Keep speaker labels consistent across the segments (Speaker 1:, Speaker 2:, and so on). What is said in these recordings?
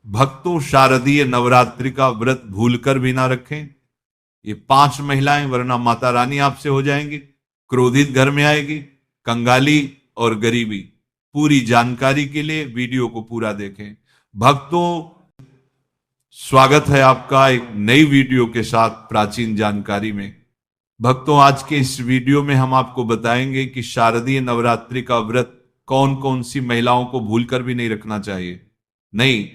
Speaker 1: भक्तों, शारदीय नवरात्रि का व्रत भूलकर भी ना रखें। ये 5 महिलाएं, वरना माता रानी आपसे हो जाएंगी, क्रोधित घर में आएगी, कंगाली और गरीबी। पूरी जानकारी के लिए वीडियो को पूरा देखें। भक्तों, स्वागत है आपका एक नई वीडियो के साथ प्राचीन जानकारी में। भक्तों, आज के इस वीडियो में हम आपको बताएंगे कि शारदीय नवरात्रि का व्रत कौन कौन सी महिलाओं को भूलकर भी नहीं रखना चाहिए। नहीं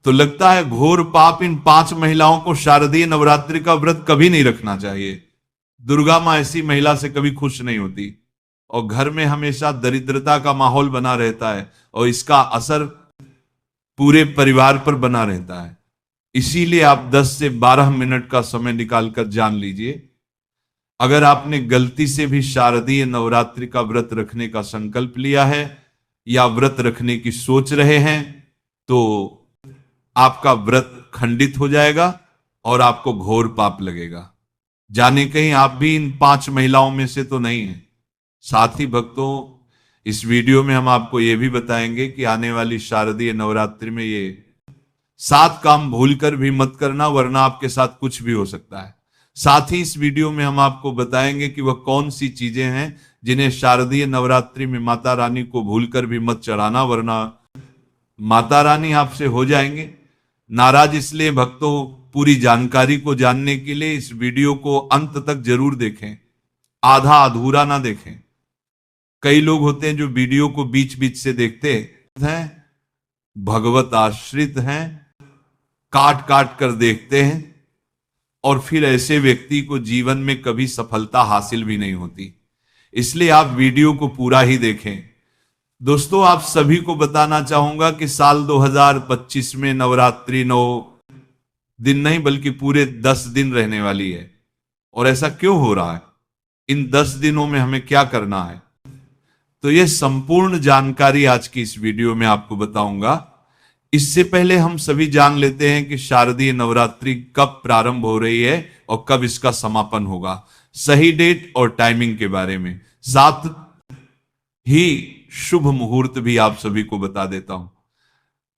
Speaker 1: तो लगता है घोर पाप इन 5 महिलाओं को शारदीय नवरात्रि का व्रत कभी नहीं रखना चाहिए। दुर्गा मां ऐसी महिला से कभी खुश नहीं होती और घर में हमेशा दरिद्रता का माहौल बना रहता है और इसका असर पूरे परिवार पर बना रहता है। इसीलिए आप 10 से 12 मिनट का समय निकालकर जान लीजिए। अगर आपने गलती से भी शारदीय नवरात्रि का व्रत रखने का संकल्प लिया है या व्रत रखने की सोच रहे हैं तो आपका व्रत खंडित हो जाएगा और आपको घोर पाप लगेगा। जाने कहीं आप भी इन 5 महिलाओं में से तो नहीं हैं। साथ ही भक्तों, इस वीडियो में हम आपको यह भी बताएंगे कि आने वाली शारदीय नवरात्रि में ये 7 काम भूलकर भी मत करना, वरना आपके साथ कुछ भी हो सकता है। साथ ही इस वीडियो में हम आपको बताएंगे कि वह कौन सी चीजें हैं जिन्हें शारदीय नवरात्रि में माता रानी को भूलकर भी मत चढ़ाना, वरना माता रानी आपसे हो जाएंगे नाराज। इसलिए भक्तों, पूरी जानकारी को जानने के लिए इस वीडियो को अंत तक जरूर देखें, आधा अधूरा ना देखें। कई लोग होते हैं जो वीडियो को बीच बीच से देखते हैं, भगवत आश्रित हैं, काट काट कर देखते हैं और फिर ऐसे व्यक्ति को जीवन में कभी सफलता हासिल भी नहीं होती। इसलिए आप वीडियो को पूरा ही देखें। दोस्तों, आप सभी को बताना चाहूंगा कि साल 2025 में नवरात्रि 9 दिन नहीं बल्कि पूरे 10 दिन रहने वाली है। और ऐसा क्यों हो रहा है, इन 10 दिनों में हमें क्या करना है, तो यह संपूर्ण जानकारी आज की इस वीडियो में आपको बताऊंगा। इससे पहले हम सभी जान लेते हैं कि शारदीय नवरात्रि कब प्रारंभ हो रही है और कब इसका समापन होगा, सही डेट और टाइमिंग के बारे में। साथ ही शुभ मुहूर्त भी आप सभी को बता देता हूं।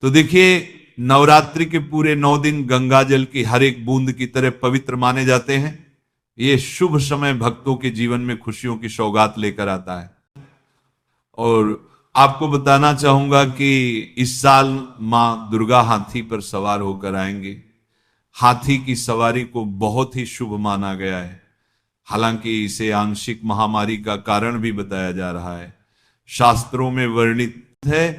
Speaker 1: तो देखिए, नवरात्रि के पूरे 9 दिन गंगा जल की हर एक बूंद की तरह पवित्र माने जाते हैं। ये शुभ समय भक्तों के जीवन में खुशियों की सौगात लेकर आता है। और आपको बताना चाहूंगा कि इस साल मां दुर्गा हाथी पर सवार होकर आएंगे। हाथी की सवारी को बहुत ही शुभ माना गया है। हालांकि इसे आंशिक महामारी का कारण भी बताया जा रहा है, शास्त्रों में वर्णित है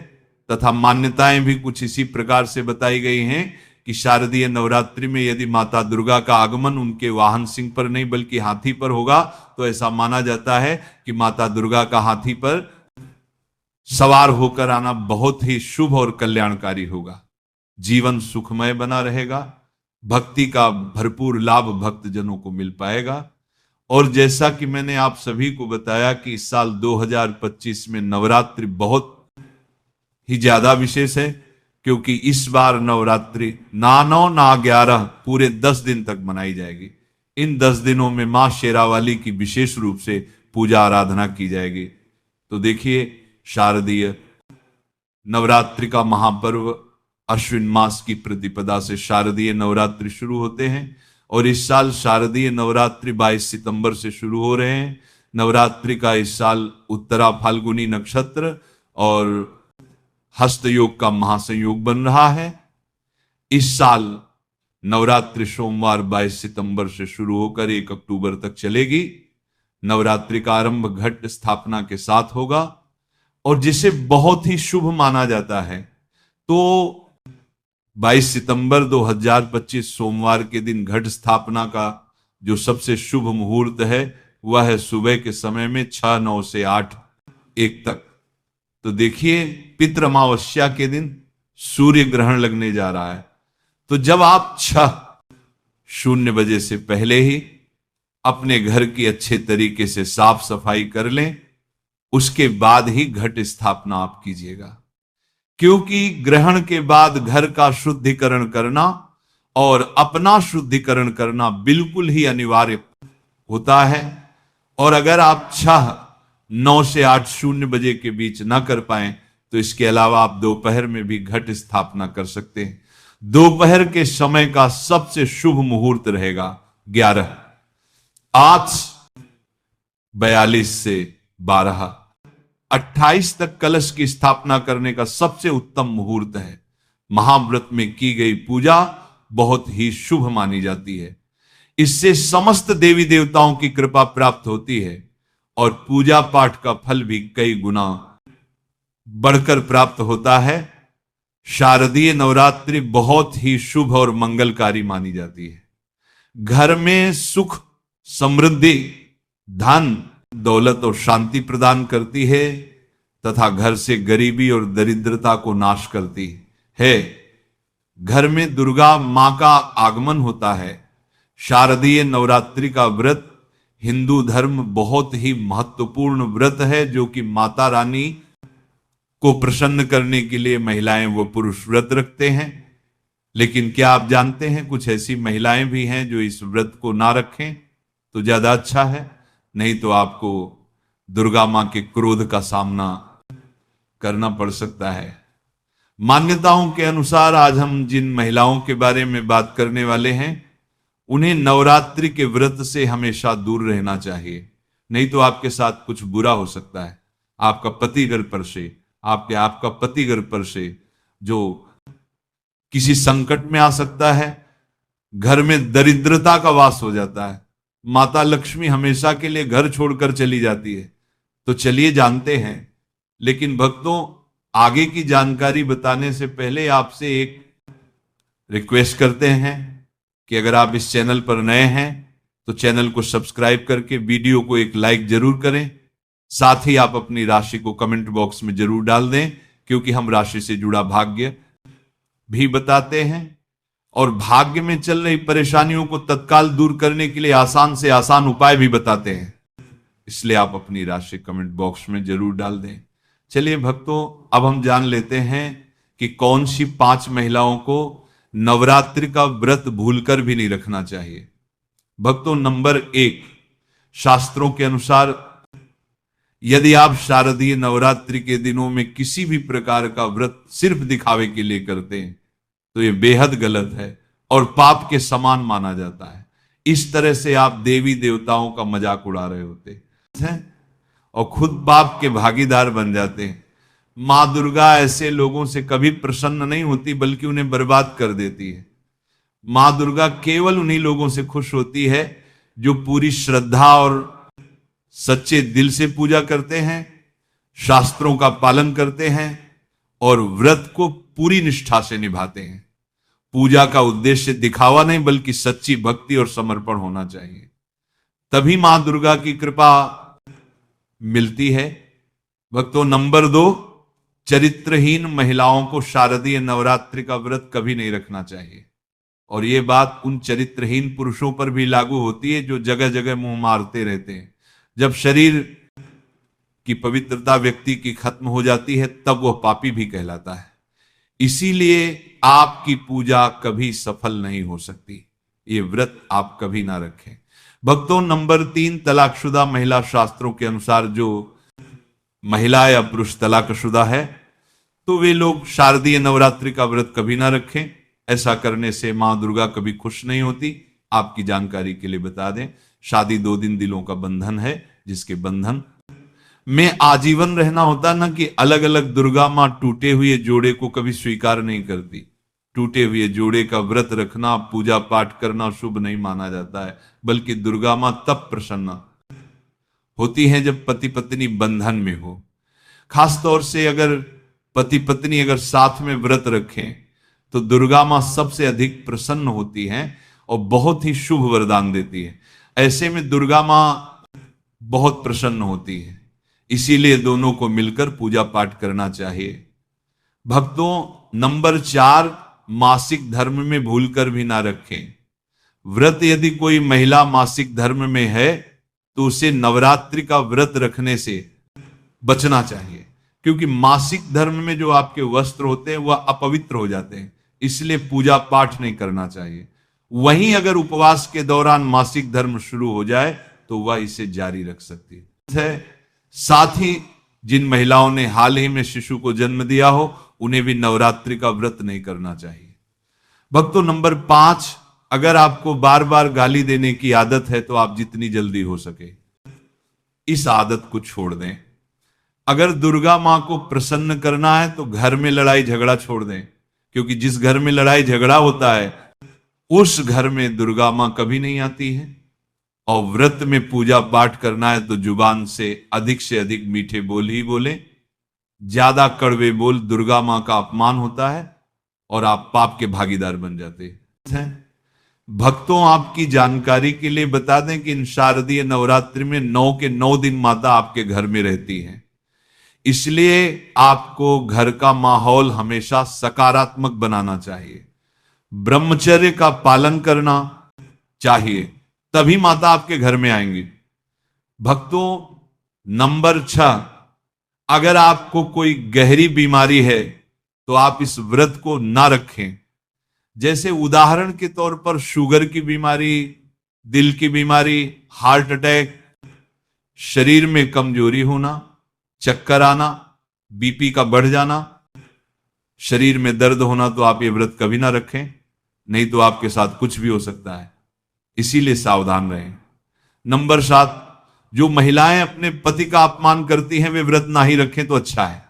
Speaker 1: तथा मान्यताएं भी कुछ इसी प्रकार से बताई गई हैं कि शारदीय नवरात्रि में यदि माता दुर्गा का आगमन उनके वाहन सिंह पर नहीं बल्कि हाथी पर होगा तो ऐसा माना जाता है कि माता दुर्गा का हाथी पर सवार होकर आना बहुत ही शुभ और कल्याणकारी होगा। जीवन सुखमय बना रहेगा, भक्ति का भरपूर लाभ भक्तजनों को मिल पाएगा। और जैसा कि मैंने आप सभी को बताया कि इस साल 2025 में नवरात्रि बहुत ही ज्यादा विशेष है, क्योंकि इस बार नवरात्रि ना 9 ना 11 पूरे 10 दिन तक मनाई जाएगी। इन 10 दिनों में मां शेरावाली की विशेष रूप से पूजा आराधना की जाएगी। तो देखिए, शारदीय नवरात्रि का महापर्व अश्विन मास की प्रतिपदा से शारदीय नवरात्रि शुरू होते हैं और इस साल शारदीय नवरात्रि 22 सितंबर से शुरू हो रहे हैं। नवरात्रि का इस साल उत्तरा फाल्गुनी नक्षत्र और हस्तयोग का महासंयोग बन रहा है। इस साल नवरात्रि सोमवार 22 सितंबर से शुरू होकर 1 अक्टूबर तक चलेगी। नवरात्रि का आरंभ घट स्थापना के साथ होगा और जिसे बहुत ही शुभ माना जाता है। तो 22 सितंबर 2025 सोमवार के दिन घट स्थापना का जो सबसे शुभ मुहूर्त है वह है सुबह के समय में 6:09 से 8:01 तक। तो देखिए, पितृ अमावस्या के दिन सूर्य ग्रहण लगने जा रहा है। तो जब आप 6:00 बजे से पहले ही अपने घर की अच्छे तरीके से साफ सफाई कर लें, उसके बाद ही घट स्थापना आप कीजिएगा, क्योंकि ग्रहण के बाद घर का शुद्धिकरण करना और अपना शुद्धिकरण करना बिल्कुल ही अनिवार्य होता है। और अगर आप 6:09 से 8:00 बजे के बीच ना कर पाए तो इसके अलावा आप दोपहर में भी घट स्थापना कर सकते हैं। दोपहर के समय का सबसे शुभ मुहूर्त रहेगा 11:42 से 12:28 तक कलश की स्थापना करने का सबसे उत्तम मुहूर्त है। महाव्रत में की गई पूजा बहुत ही शुभ मानी जाती है। इससे समस्त देवी देवताओं की कृपा प्राप्त होती है और पूजा पाठ का फल भी कई गुना बढ़कर प्राप्त होता है। शारदीय नवरात्रि बहुत ही शुभ और मंगलकारी मानी जाती है। घर में सुख, समृद्धि, धन, दौलत और शांति प्रदान करती है तथा घर से गरीबी और दरिद्रता को नाश करती है। घर में दुर्गा मां का आगमन होता है। शारदीय नवरात्रि का व्रत हिंदू धर्म बहुत ही महत्वपूर्ण व्रत है, जो कि माता रानी को प्रसन्न करने के लिए महिलाएं व पुरुष व्रत रखते हैं। लेकिन क्या आप जानते हैं कुछ ऐसी महिलाएं भी हैं जो इस व्रत को ना रखें तो ज्यादा अच्छा है, नहीं तो आपको दुर्गा मां के क्रोध का सामना करना पड़ सकता है। मान्यताओं के अनुसार आज हम जिन महिलाओं के बारे में बात करने वाले हैं उन्हें नवरात्रि के व्रत से हमेशा दूर रहना चाहिए, नहीं तो आपके साथ कुछ बुरा हो सकता है। आपका पति घर पर से आपका पति घर पर से जो किसी संकट में आ सकता है। घर में दरिद्रता का वास हो जाता है। माता लक्ष्मी हमेशा के लिए घर छोड़कर चली जाती है। तो चलिए जानते हैं, लेकिन भक्तों आगे की जानकारी बताने से पहले आपसे एक रिक्वेस्ट करते हैं कि अगर आप इस चैनल पर नए हैं तो चैनल को सब्सक्राइब करके वीडियो को एक लाइक जरूर करें। साथ ही आप अपनी राशि को कमेंट बॉक्स में जरूर डाल दें, क्योंकि हम राशि से जुड़ा भाग्य भी बताते हैं और भाग्य में चल रही परेशानियों को तत्काल दूर करने के लिए आसान से आसान उपाय भी बताते हैं। इसलिए आप अपनी राशि कमेंट बॉक्स में जरूर डाल दें। चलिए भक्तों, अब हम जान लेते हैं कि कौन सी 5 महिलाओं को नवरात्रि का व्रत भूलकर भी नहीं रखना चाहिए। भक्तों, नंबर 1, शास्त्रों के अनुसार यदि आप शारदीय नवरात्रि के दिनों में किसी भी प्रकार का व्रत सिर्फ दिखावे के लिए करते हैं तो यह बेहद गलत है और पाप के समान माना जाता है। इस तरह से आप देवी देवताओं का मजाक उड़ा रहे होते हैं और खुद पाप के भागीदार बन जाते हैं। मां दुर्गा ऐसे लोगों से कभी प्रसन्न नहीं होती, बल्कि उन्हें बर्बाद कर देती है। मां दुर्गा केवल उन्हीं लोगों से खुश होती है जो पूरी श्रद्धा और सच्चे दिल से पूजा करते हैं, शास्त्रों का पालन करते हैं और व्रत को पूरी निष्ठा से निभाते हैं। पूजा का उद्देश्य दिखावा नहीं बल्कि सच्ची भक्ति और समर्पण होना चाहिए, तभी मां दुर्गा की कृपा मिलती है। भक्तों, नंबर 2, चरित्रहीन महिलाओं को शारदीय नवरात्रि का व्रत कभी नहीं रखना चाहिए। और यह बात उन चरित्रहीन पुरुषों पर भी लागू होती है जो जगह जगह मुंह मारते रहते हैं। जब शरीर की पवित्रता व्यक्ति की खत्म हो जाती है तब वह पापी भी कहलाता है। इसीलिए आपकी पूजा कभी सफल नहीं हो सकती। ये व्रत आप कभी ना रखें। भक्तों, नंबर 3, तलाकशुदा महिला। शास्त्रों के अनुसार जो महिला या पुरुष तलाकशुदा है तो वे लोग शारदीय नवरात्रि का व्रत कभी ना रखें। ऐसा करने से मां दुर्गा कभी खुश नहीं होती। आपकी जानकारी के लिए बता दें, शादी 2 दिन दिलों का बंधन है, जिसके बंधन में आजीवन रहना होता ना कि अलग अलग। दुर्गा मां टूटे हुए जोड़े को कभी स्वीकार नहीं करती। टूटे हुए जोड़े का व्रत रखना, पूजा पाठ करना शुभ नहीं माना जाता है, बल्कि दुर्गा मां तब प्रसन्न होती है जब पति पत्नी बंधन में हो। खास तौर से अगर पति पत्नी अगर साथ में व्रत रखें तो दुर्गा मां सबसे अधिक प्रसन्न होती हैं और बहुत ही शुभ वरदान देती है। ऐसे में दुर्गा मां बहुत प्रसन्न होती है, इसीलिए दोनों को मिलकर पूजा पाठ करना चाहिए। भक्तों, नंबर 4, मासिक धर्म में भूलकर भी ना रखें व्रत। यदि कोई महिला मासिक धर्म में है तो उसे नवरात्रि का व्रत रखने से बचना चाहिए, क्योंकि मासिक धर्म में जो आपके वस्त्र होते हैं वह अपवित्र हो जाते हैं, इसलिए पूजा पाठ नहीं करना चाहिए। वहीं अगर उपवास के दौरान मासिक धर्म शुरू हो जाए तो वह इसे जारी रख सकती है। साथ ही जिन महिलाओं ने हाल ही में शिशु को जन्म दिया हो उन्हें भी नवरात्रि का व्रत नहीं करना चाहिए। भक्तों, नंबर 5, अगर आपको बार बार गाली देने की आदत है तो आप जितनी जल्दी हो सके इस आदत को छोड़ दें। अगर दुर्गा मां को प्रसन्न करना है तो घर में लड़ाई झगड़ा छोड़ दें, क्योंकि जिस घर में लड़ाई झगड़ा होता है उस घर में दुर्गा मां कभी नहीं आती है। और व्रत में पूजा पाठ करना है तो जुबान से अधिक मीठे बोल ही बोले। ज्यादा कड़वे बोल दुर्गा मां का अपमान होता है और आप पाप के भागीदार बन जाते हैं। भक्तों, आपकी जानकारी के लिए बता दें कि इन शारदीय नवरात्रि में 9 के 9 दिन माता आपके घर में रहती है। इसलिए आपको घर का माहौल हमेशा सकारात्मक बनाना चाहिए, ब्रह्मचर्य का पालन करना चाहिए, तभी माता आपके घर में आएंगी। भक्तों, नंबर 6, अगर आपको कोई गहरी बीमारी है तो आप इस व्रत को ना रखें। जैसे उदाहरण के तौर पर शुगर की बीमारी, दिल की बीमारी, हार्ट अटैक, शरीर में कमजोरी होना, चक्कर आना, बीपी का बढ़ जाना, शरीर में दर्द होना, तो आप ये व्रत कभी ना रखें, नहीं तो आपके साथ कुछ भी हो सकता है। इसीलिए सावधान रहें। नंबर 7, जो महिलाएं अपने पति का अपमान करती हैं वे व्रत ना ही रखें तो अच्छा है,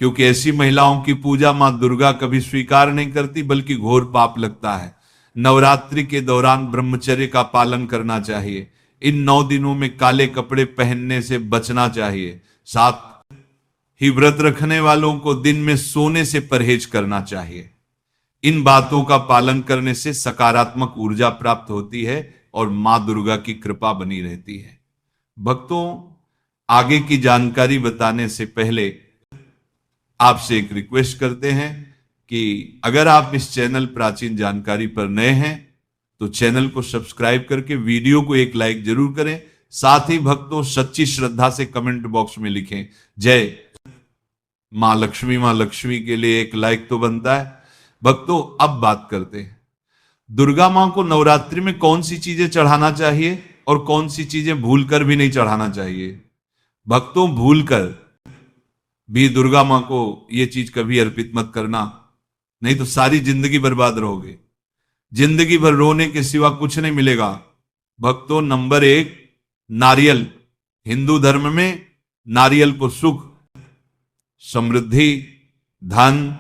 Speaker 1: क्योंकि ऐसी महिलाओं की पूजा मां दुर्गा कभी स्वीकार नहीं करती, बल्कि घोर पाप लगता है। नवरात्रि के दौरान ब्रह्मचर्य का पालन करना चाहिए। इन 9 दिनों में काले कपड़े पहनने से बचना चाहिए। साथ ही व्रत रखने वालों को दिन में सोने से परहेज करना चाहिए। इन बातों का पालन करने से सकारात्मक ऊर्जा प्राप्त होती है और मां दुर्गा की कृपा बनी रहती है। भक्तों, आगे की जानकारी बताने से पहले आपसे एक रिक्वेस्ट करते हैं कि अगर आप इस चैनल प्राचीन जानकारी पर नए हैं तो चैनल को सब्सक्राइब करके वीडियो को एक लाइक जरूर करें। साथ ही भक्तों, सच्ची श्रद्धा से कमेंट बॉक्स में लिखें जय मां लक्ष्मी। मां लक्ष्मी के लिए एक लाइक तो बनता है। भक्तों, अब बात करते हैं दुर्गा मां को नवरात्रि में कौन सी चीजें चढ़ाना चाहिए और कौन सी चीजें भूलकर भी नहीं चढ़ाना चाहिए। भक्तों, भूलकर भी दुर्गा मां को यह चीज कभी अर्पित मत करना, नहीं तो सारी जिंदगी बर्बाद रहोगे। जिंदगी भर रोने के सिवा कुछ नहीं मिलेगा। भक्तों, नंबर 1, नारियल। हिंदू धर्म में नारियल को सुख, समृद्धि, धन,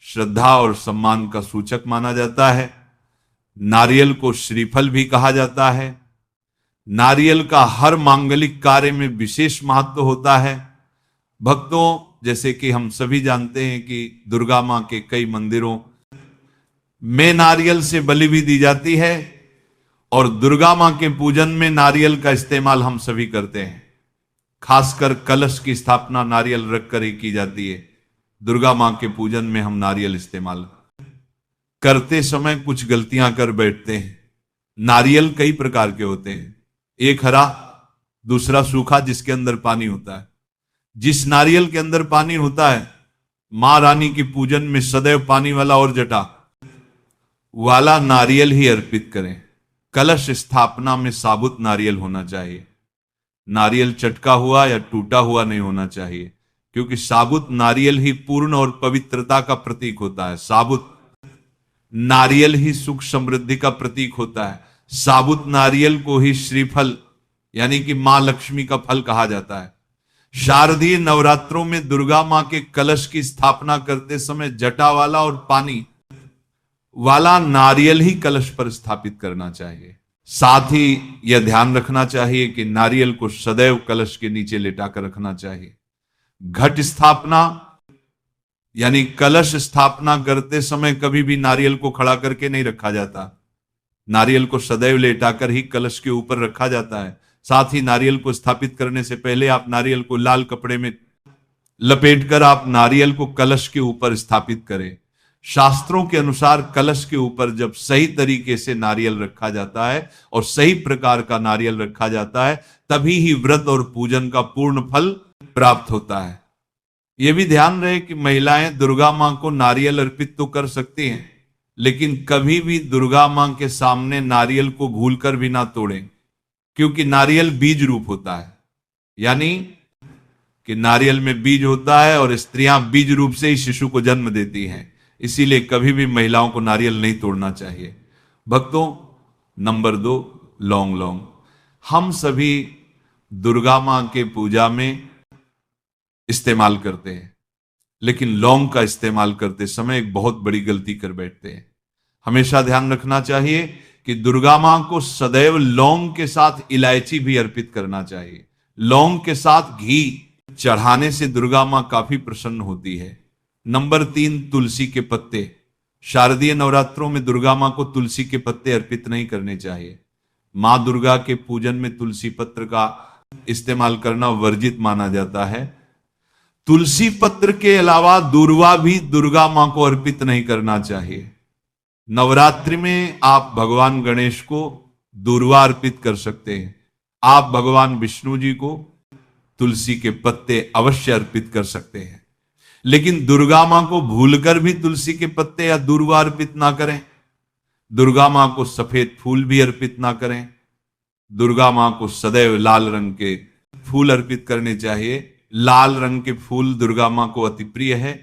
Speaker 1: श्रद्धा और सम्मान का सूचक माना जाता है। नारियल को श्रीफल भी कहा जाता है। नारियल का हर मांगलिक कार्य में विशेष महत्व होता है। भक्तों, जैसे कि हम सभी जानते हैं कि दुर्गा मां के कई मंदिरों में नारियल से बलि भी दी जाती है और दुर्गा मां के पूजन में नारियल का इस्तेमाल हम सभी करते हैं। खासकर कलश की स्थापना नारियल रखकर ही की जाती है। दुर्गा मां के पूजन में हम नारियल इस्तेमाल करते समय कुछ गलतियां कर बैठते हैं। नारियल कई प्रकार के होते हैं, एक हरा, दूसरा सूखा जिसके अंदर पानी होता है। जिस नारियल के अंदर पानी होता है, मां रानी की पूजन में सदैव पानी वाला और जटा वाला नारियल ही अर्पित करें। कलश स्थापना में साबुत नारियल होना चाहिए। नारियल चटका हुआ या टूटा हुआ नहीं होना चाहिए, क्योंकि साबुत नारियल ही पूर्ण और पवित्रता का प्रतीक होता है। साबुत नारियल ही सुख समृद्धि का प्रतीक होता है। साबुत नारियल को ही श्रीफल यानी कि मां लक्ष्मी का फल कहा जाता है। शारदीय नवरात्रों में दुर्गा मां के कलश की स्थापना करते समय जटा वाला और पानी वाला नारियल ही कलश पर स्थापित करना चाहिए। साथ ही यह ध्यान रखना चाहिए कि नारियल को सदैव कलश के नीचे लेटाकर रखना चाहिए। घट स्थापना यानी कलश स्थापना करते समय कभी भी नारियल को खड़ा करके नहीं रखा जाता। नारियल को सदैव लेटाकर ही कलश के ऊपर रखा जाता है। साथ ही नारियल को स्थापित करने से पहले आप नारियल को लाल कपड़े में लपेटकर आप नारियल को कलश के ऊपर स्थापित करें। शास्त्रों के अनुसार कलश के ऊपर जब सही तरीके से नारियल रखा जाता है और सही प्रकार का नारियल रखा जाता है, तभी ही व्रत और पूजन का पूर्ण फल प्राप्त होता है। यह भी ध्यान रहे कि महिलाएं दुर्गा मां को नारियल अर्पित तो कर सकती हैं, लेकिन कभी भी दुर्गा मां के सामने नारियल को भूलकर भी ना तोड़ें, क्योंकि नारियल बीज रूप होता है। यानी कि नारियल में बीज होता है और स्त्रियां बीज रूप से ही शिशु को जन्म देती हैं, इसीलिए कभी भी महिलाओं को नारियल नहीं तोड़ना चाहिए। भक्तों, नंबर 2, लौंग। लौंग हम सभी दुर्गा मां के पूजा में इस्तेमाल करते हैं, लेकिन लौंग का इस्तेमाल करते समय एक बहुत बड़ी गलती कर बैठते हैं। हमेशा ध्यान रखना चाहिए कि दुर्गा मां को सदैव लौंग के साथ इलायची भी अर्पित करना चाहिए। लौंग के साथ घी चढ़ाने से दुर्गा मां काफी प्रसन्न होती है। नंबर 3, तुलसी के पत्ते। शारदीय नवरात्रों में दुर्गा मां को तुलसी के पत्ते अर्पित नहीं करने चाहिए। मां दुर्गा के पूजन में तुलसी पत्र का इस्तेमाल करना वर्जित माना जाता है। तुलसी पत्र के अलावा दूर्वा भी दुर्गा मां को अर्पित नहीं करना चाहिए। नवरात्रि में आप भगवान गणेश को दूर्वा अर्पित कर सकते हैं। आप भगवान विष्णु जी को तुलसी के पत्ते अवश्य अर्पित कर सकते हैं, लेकिन दुर्गा मां को भूलकर भी तुलसी के पत्ते या दूर्वा अर्पित ना करें। दुर्गा मां को सफेद फूल भी अर्पित ना करें। दुर्गा मां को सदैव लाल रंग के फूल अर्पित करने चाहिए। लाल रंग के फूल दुर्गा मां को अति प्रिय है।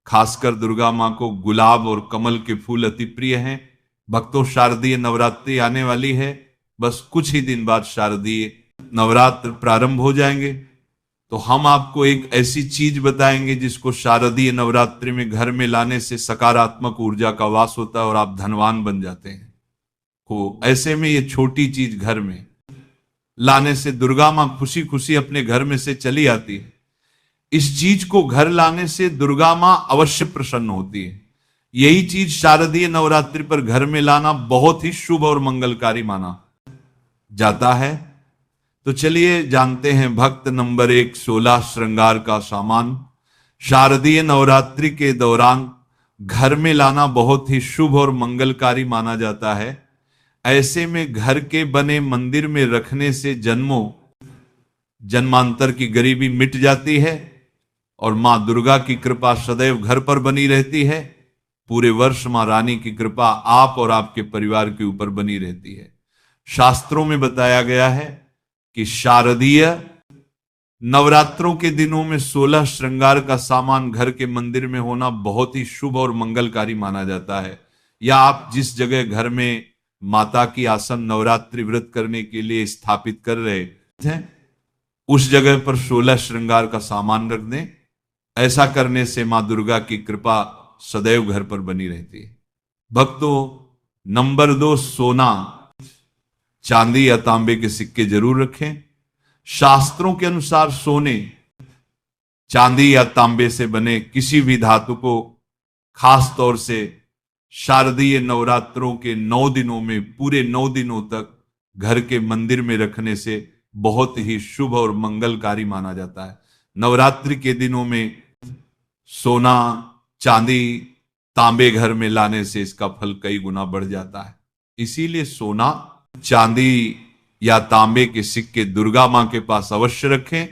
Speaker 1: खासकर दुर्गा मां को गुलाब और कमल के फूल अति प्रिय हैं। भक्तों, शारदीय नवरात्रि आने वाली है। बस कुछ ही दिन बाद शारदीय नवरात्र प्रारंभ हो जाएंगे, तो हम आपको एक ऐसी चीज बताएंगे जिसको शारदीय नवरात्रि में घर में लाने से सकारात्मक ऊर्जा का वास होता है और आप धनवान बन जाते हैं। तो ऐसे में ये छोटी चीज घर में लाने से दुर्गा मां खुशी खुशी अपने घर में से चली आती है। इस चीज को घर लाने से दुर्गा मां अवश्य प्रसन्न होती है। यही चीज शारदीय नवरात्रि पर घर में लाना बहुत ही शुभ और मंगलकारी माना जाता है। तो चलिए जानते हैं भक्त नंबर 1, 16 श्रृंगार का सामान। शारदीय नवरात्रि के दौरान घर में लाना बहुत ही शुभ और मंगलकारी माना जाता है। ऐसे में घर के बने मंदिर में रखने से जन्मांतर की गरीबी मिट जाती है और मां दुर्गा की कृपा सदैव घर पर बनी रहती है। पूरे वर्ष मां रानी की कृपा आप और आपके परिवार के ऊपर बनी रहती है। शास्त्रों में बताया गया है कि शारदीय नवरात्रों के दिनों में 16 श्रृंगार का सामान घर के मंदिर में होना बहुत ही शुभ और मंगलकारी माना जाता है। या आप जिस जगह घर में माता की आसन नवरात्रि व्रत करने के लिए स्थापित कर रहे हैं, उस जगह पर 16 श्रृंगार का सामान रख दें। ऐसा करने से मां दुर्गा की कृपा सदैव घर पर बनी रहती है। भक्तों, नंबर 2, सोना, चांदी या तांबे के सिक्के जरूर रखें। शास्त्रों के अनुसार सोने, चांदी या तांबे से बने किसी भी धातु को खास तौर से शारदीय नवरात्रों के 9 दिनों में, पूरे 9 दिनों तक घर के मंदिर में रखने से बहुत ही शुभ और मंगलकारी माना जाता है। नवरात्रि के दिनों में सोना, चांदी, तांबे घर में लाने से इसका फल कई गुना बढ़ जाता है। इसीलिए सोना, चांदी या तांबे के सिक्के दुर्गा मां के पास अवश्य रखें।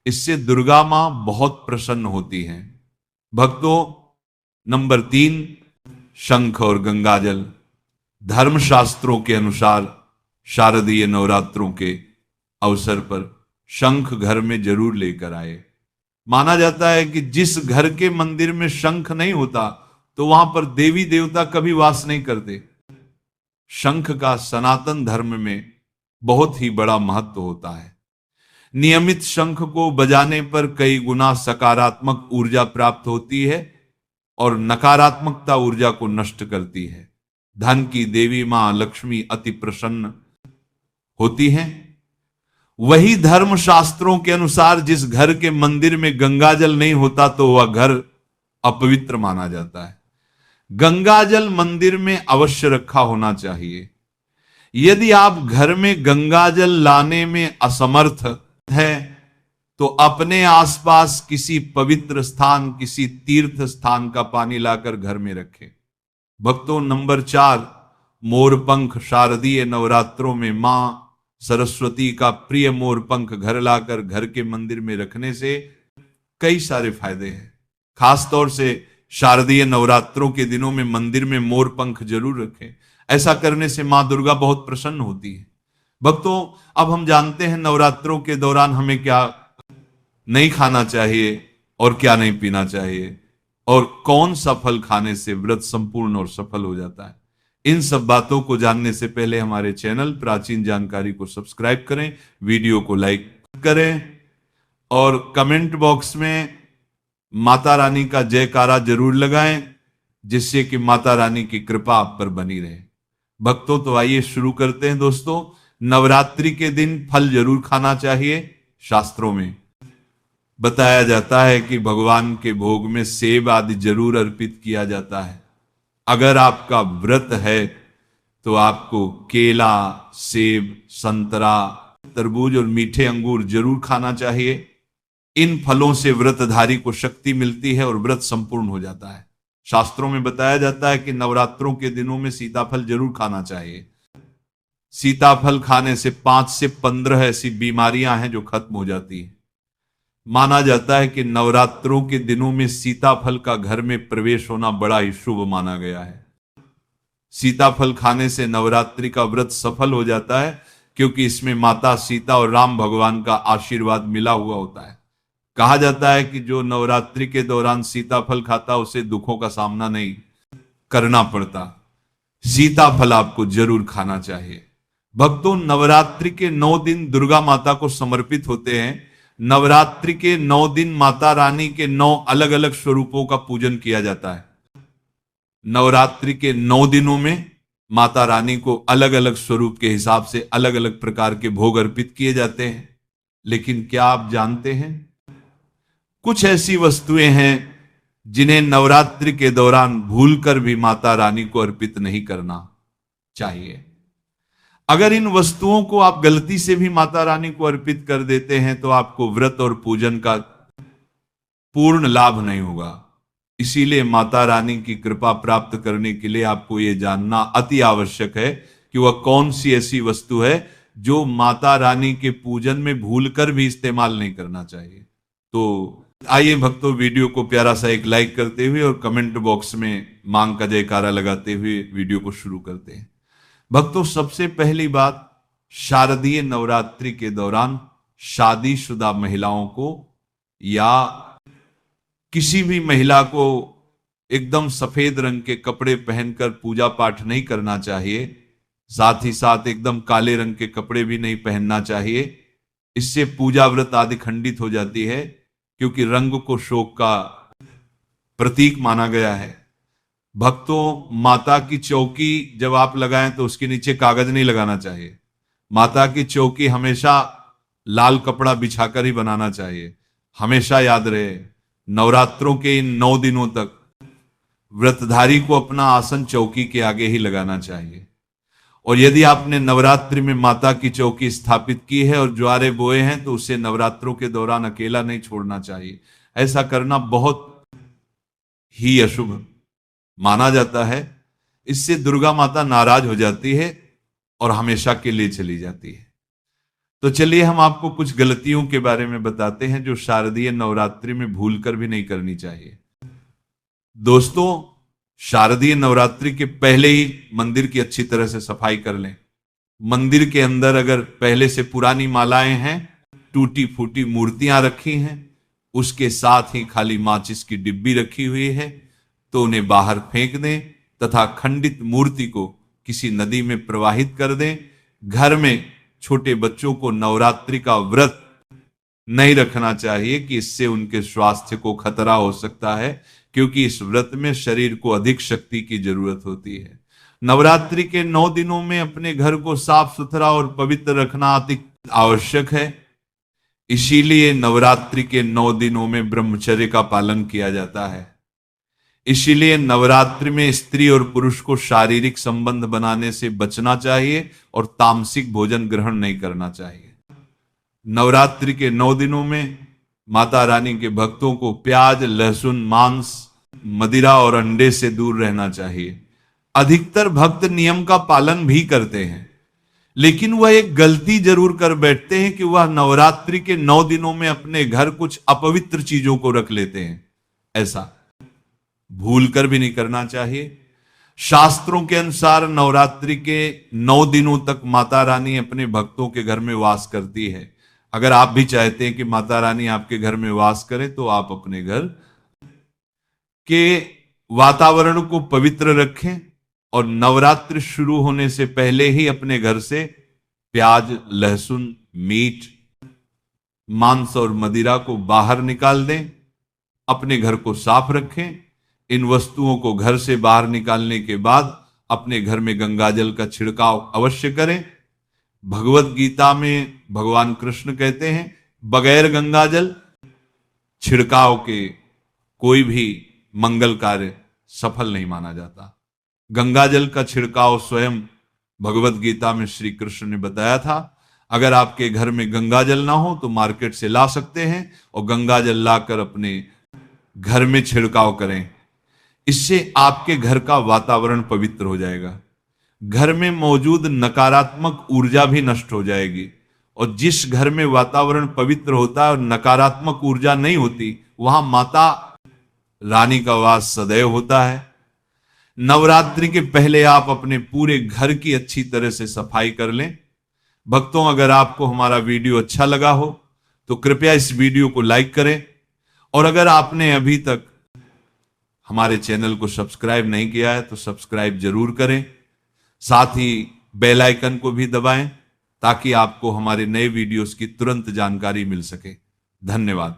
Speaker 1: इससे दुर्गा मां बहुत प्रसन्न होती हैं। भक्तों, नंबर 3, शंख और गंगाजल। धर्मशास्त्रों के अनुसार शारदीय नवरात्रों के अवसर पर शंख घर में जरूर लेकर आए। माना जाता है कि जिस घर के मंदिर में शंख नहीं होता तो वहां पर देवी देवता कभी वास नहीं करते। शंख का सनातन धर्म में बहुत ही बड़ा महत्व होता है। नियमित शंख को बजाने पर कई गुना सकारात्मक ऊर्जा प्राप्त होती है और नकारात्मकता ऊर्जा को नष्ट करती है। धन की देवी मां लक्ष्मी अति प्रसन्न होती हैं। वही धर्म शास्त्रों के अनुसार जिस घर के मंदिर में गंगाजल नहीं होता तो वह घर अपवित्र माना जाता है। गंगाजल मंदिर में अवश्य रखा होना चाहिए। यदि आप घर में गंगाजल लाने में असमर्थ हैं तो अपने आसपास किसी पवित्र स्थान, किसी तीर्थ स्थान का पानी लाकर घर में रखें। भक्तों, नंबर 4, मोरपंख। शारदीय नवरात्रों में मां सरस्वती का प्रिय मोरपंख घर लाकर घर के मंदिर में रखने से कई सारे फायदे हैं। खास तौर से शारदीय नवरात्रों के दिनों में मंदिर में मोरपंख जरूर रखें। ऐसा करने से मां दुर्गा बहुत प्रसन्न होती है। भक्तों, अब हम जानते हैं नवरात्रों के दौरान हमें क्या नहीं खाना चाहिए और क्या नहीं पीना चाहिए, और कौन सा फल खाने से व्रत संपूर्ण और सफल हो जाता है। इन सब बातों को जानने से पहले हमारे चैनल प्राचीन जानकारी को सब्सक्राइब करें, वीडियो को लाइक करें और कमेंट बॉक्स में माता रानी का जयकारा जरूर लगाएं, जिससे कि माता रानी की कृपा आप पर बनी रहे। भक्तों, तो आइए शुरू करते हैं। दोस्तों, नवरात्रि के दिन फल जरूर खाना चाहिए। शास्त्रों में बताया जाता है कि भगवान के भोग में सेब आदि जरूर अर्पित किया जाता है। अगर आपका व्रत है तो आपको केला, सेब, संतरा, तरबूज और मीठे अंगूर जरूर खाना चाहिए। इन फलों से व्रतधारी को शक्ति मिलती है और व्रत संपूर्ण हो जाता है। शास्त्रों में बताया जाता है कि नवरात्रों के दिनों में सीताफल जरूर खाना चाहिए। सीताफल खाने से 5 से 15 ऐसी बीमारियां हैं जो खत्म हो जाती है। माना जाता है कि नवरात्रों के दिनों में सीताफल का घर में प्रवेश होना बड़ा ही शुभ माना गया है। सीताफल खाने से नवरात्रि का व्रत सफल हो जाता है, क्योंकि इसमें माता सीता और राम भगवान का आशीर्वाद मिला हुआ होता है। कहा जाता है कि जो नवरात्रि के दौरान सीताफल खाता उसे दुखों का सामना नहीं करना पड़ता। सीताफल आपको जरूर खाना चाहिए। भक्तों, नवरात्रि के 9 दिन दुर्गा माता को समर्पित होते हैं। नवरात्रि के 9 दिन माता रानी के 9 अलग अलग स्वरूपों का पूजन किया जाता है। नवरात्रि के 9 दिनों में माता रानी को अलग अलग स्वरूप के हिसाब से अलग अलग प्रकार के भोग अर्पित किए जाते हैं। लेकिन क्या आप जानते हैं, कुछ ऐसी वस्तुएं हैं जिन्हें नवरात्रि के दौरान भूलकर भी माता रानी को अर्पित नहीं करना चाहिए। अगर इन वस्तुओं को आप गलती से भी माता रानी को अर्पित कर देते हैं तो आपको व्रत और पूजन का पूर्ण लाभ नहीं होगा। इसीलिए माता रानी की कृपा प्राप्त करने के लिए आपको यह जानना अति आवश्यक है कि वह कौन सी ऐसी वस्तु है जो माता रानी के पूजन में भूलकर भी इस्तेमाल नहीं करना चाहिए। तो आइए भक्तों, वीडियो को प्यारा सा एक लाइक करते हुए और कमेंट बॉक्स में मांग का जयकारा लगाते हुए वीडियो को शुरू करते हैं। भक्तों, सबसे पहली बात, शारदीय नवरात्रि के दौरान शादीशुदा महिलाओं को या किसी भी महिला को एकदम सफेद रंग के कपड़े पहनकर पूजा पाठ नहीं करना चाहिए। साथ ही साथ एकदम काले रंग के कपड़े भी नहीं पहनना चाहिए। इससे पूजा व्रत आदि खंडित हो जाती है, क्योंकि रंग को शोक का प्रतीक माना गया है। भक्तों, माता की चौकी जब आप लगाएं तो उसके नीचे कागज नहीं लगाना चाहिए। माता की चौकी हमेशा लाल कपड़ा बिछाकर ही बनाना चाहिए। हमेशा याद रहे, नवरात्रों के इन 9 दिनों तक व्रतधारी को अपना आसन चौकी के आगे ही लगाना चाहिए। और यदि आपने नवरात्रि में माता की चौकी स्थापित की है और ज्वारे बोए हैं तो उसे नवरात्रों के दौरान अकेला नहीं छोड़ना चाहिए। ऐसा करना बहुत ही अशुभ माना जाता है। इससे दुर्गा माता नाराज हो जाती है और हमेशा के लिए चली जाती है। तो चलिए हम आपको कुछ गलतियों के बारे में बताते हैं जो शारदीय नवरात्रि में भूलकर भी नहीं करनी चाहिए। दोस्तों, शारदीय नवरात्रि के पहले ही मंदिर की अच्छी तरह से सफाई कर लें। मंदिर के अंदर अगर पहले से पुरानी मालाएं हैं, टूटी फूटी मूर्तियां रखी हैं, उसके साथ ही खाली माचिस की डिब्बी रखी हुई है, तो उन्हें बाहर फेंक दें तथा खंडित मूर्ति को किसी नदी में प्रवाहित कर दें। घर में छोटे बच्चों को नवरात्रि का व्रत नहीं रखना चाहिए कि इससे उनके स्वास्थ्य को खतरा हो सकता है, क्योंकि इस व्रत में शरीर को अधिक शक्ति की जरूरत होती है। नवरात्रि के 9 दिनों में अपने घर को साफ सुथरा और पवित्र रखना अति आवश्यक है। इसीलिए नवरात्रि के 9 दिनों में ब्रह्मचर्य का पालन किया जाता है। इसीलिए नवरात्रि में स्त्री और पुरुष को शारीरिक संबंध बनाने से बचना चाहिए और तामसिक भोजन ग्रहण नहीं करना चाहिए। नवरात्रि के 9 दिनों में माता रानी के भक्तों को प्याज, लहसुन, मांस, मदिरा और अंडे से दूर रहना चाहिए। अधिकतर भक्त नियम का पालन भी करते हैं, लेकिन वह एक गलती जरूर कर बैठते हैं कि वह नवरात्रि के 9 दिनों में अपने घर कुछ अपवित्र चीजों को रख लेते हैं। ऐसा भूलकर भी नहीं करना चाहिए। शास्त्रों के अनुसार नवरात्रि के 9 दिनों तक माता रानी अपने भक्तों के घर में वास करती है। अगर आप भी चाहते हैं कि माता रानी आपके घर में वास करे तो आप अपने घर के वातावरण को पवित्र रखें और नवरात्र शुरू होने से पहले ही अपने घर से प्याज, लहसुन, मीट, मांस और मदिरा को बाहर निकाल दें। अपने घर को साफ रखें। इन वस्तुओं को घर से बाहर निकालने के बाद अपने घर में गंगाजल का छिड़काव अवश्य करें। भगवत गीता में भगवान कृष्ण कहते हैं, बगैर गंगाजल छिड़काव के कोई भी मंगल कार्य सफल नहीं माना जाता। गंगाजल का छिड़काव स्वयं भगवत गीता में श्री कृष्ण ने बताया था। अगर आपके घर में गंगाजल ना हो तो मार्केट से ला सकते हैं और गंगाजल लाकर अपने घर में छिड़काव करें। इससे आपके घर का वातावरण पवित्र हो जाएगा। घर में मौजूद नकारात्मक ऊर्जा भी नष्ट हो जाएगी। और जिस घर में वातावरण पवित्र होता है और नकारात्मक ऊर्जा नहीं होती, वहां माता रानी का वास सदैव होता है। नवरात्रि के पहले आप अपने पूरे घर की अच्छी तरह से सफाई कर लें। भक्तों, अगर आपको हमारा वीडियो अच्छा लगा हो तो कृपया इस वीडियो को लाइक करें और अगर आपने अभी तक हमारे चैनल को सब्सक्राइब नहीं किया है तो सब्सक्राइब जरूर करें। साथ ही बेल आइकन को भी दबाएं ताकि आपको हमारे नए वीडियोस की तुरंत जानकारी मिल सके। धन्यवाद।